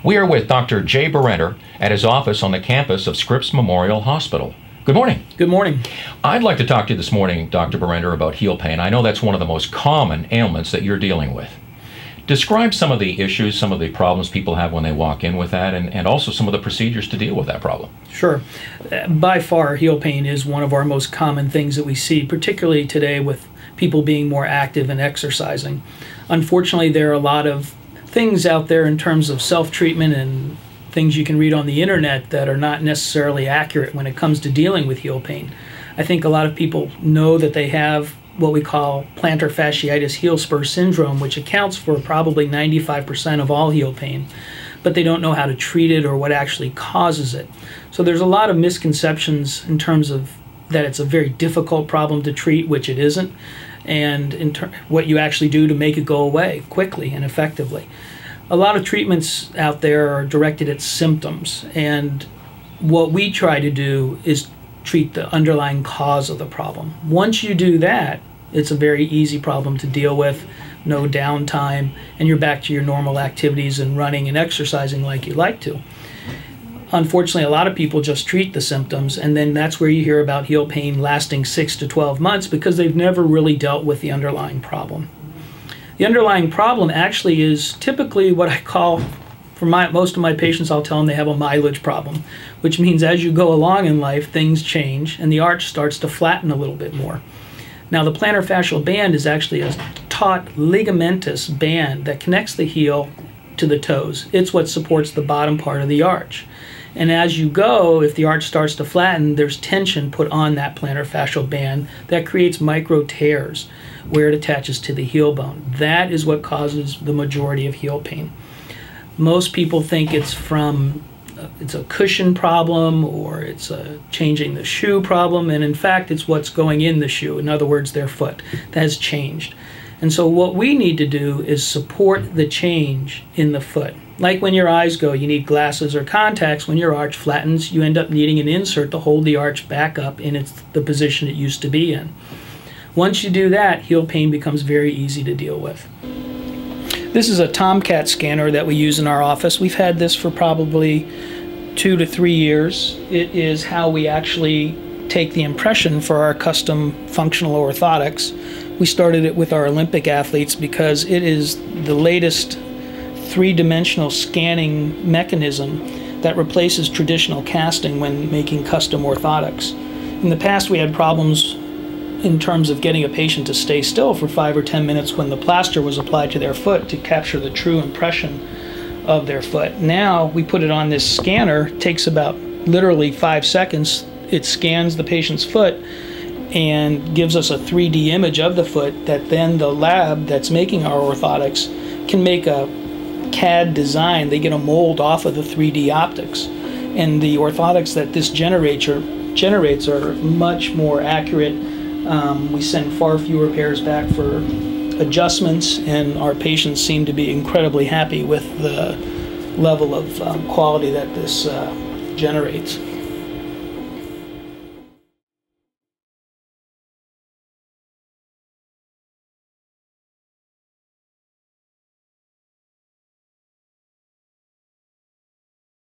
We are with Dr. Jay Berenter at his office on the campus of Scripps Memorial Hospital. Good morning. Good morning. I'd like to talk to you this morning, Dr. Berenter, about heel pain. I know that's one of the most common ailments that you're dealing with. Describe some of the issues, some of the problems people have when they walk in with that, and also some of the procedures to deal with that problem. Sure. By far, heel pain is one of our most common things that we see, particularly today with people being more active and exercising. Unfortunately, there are a lot of things out there in terms of self-treatment and things you can read on the internet that are not necessarily accurate when it comes to dealing with heel pain. I think a lot of people know that they have what we call plantar fasciitis heel spur syndrome, which accounts for probably 95% of all heel pain, but they don't know how to treat it or what actually causes it. So there's a lot of misconceptions in terms of that it's a very difficult problem to treat, which it isn't, and what you actually do to make it go away quickly and effectively. A lot of treatments out there are directed at symptoms, and what we try to do is treat the underlying cause of the problem. Once you do that, it's a very easy problem to deal with, no downtime, and you're back to your normal activities and running and exercising like you like to. Unfortunately, a lot of people just treat the symptoms, and then that's where you hear about heel pain lasting 6 to 12 months because they've never really dealt with the underlying problem. The underlying problem actually is typically what I call, for most of my patients, I'll tell them they have a mileage problem, which means as you go along in life, things change and the arch starts to flatten a little bit more. Now, the plantar fascial band is actually a taut ligamentous band that connects the heel to the toes. It's what supports the bottom part of the arch. And as you go, if the arch starts to flatten, there's tension put on that plantar fascial band that creates micro tears where it attaches to the heel bone. That is what causes the majority of heel pain. Most people think it's a cushion problem or it's a changing the shoe problem, and in fact it's what's going in the shoe, in other words their foot, that has changed. And so what we need to do is support the change in the foot. Like when your eyes go, you need glasses or contacts. When your arch flattens, you end up needing an insert to hold the arch back up in the position it used to be in. Once you do that, heel pain becomes very easy to deal with. This is a Tomcat scanner that we use in our office. We've had this for probably 2 to 3 years. It is how we actually take the impression for our custom functional orthotics. We started it with our Olympic athletes because it is the latest three-dimensional scanning mechanism that replaces traditional casting when making custom orthotics. In the past, we had problems in terms of getting a patient to stay still for 5 or 10 minutes when the plaster was applied to their foot to capture the true impression of their foot. Now we put it on this scanner. It takes about literally 5 seconds. It scans the patient's foot and gives us a 3D image of the foot that then the lab that's making our orthotics can make a CAD design. They get a mold off of the 3D optics, and the orthotics that this generates are much more accurate. We send far fewer pairs back for adjustments, and our patients seem to be incredibly happy with the level of quality that this generates.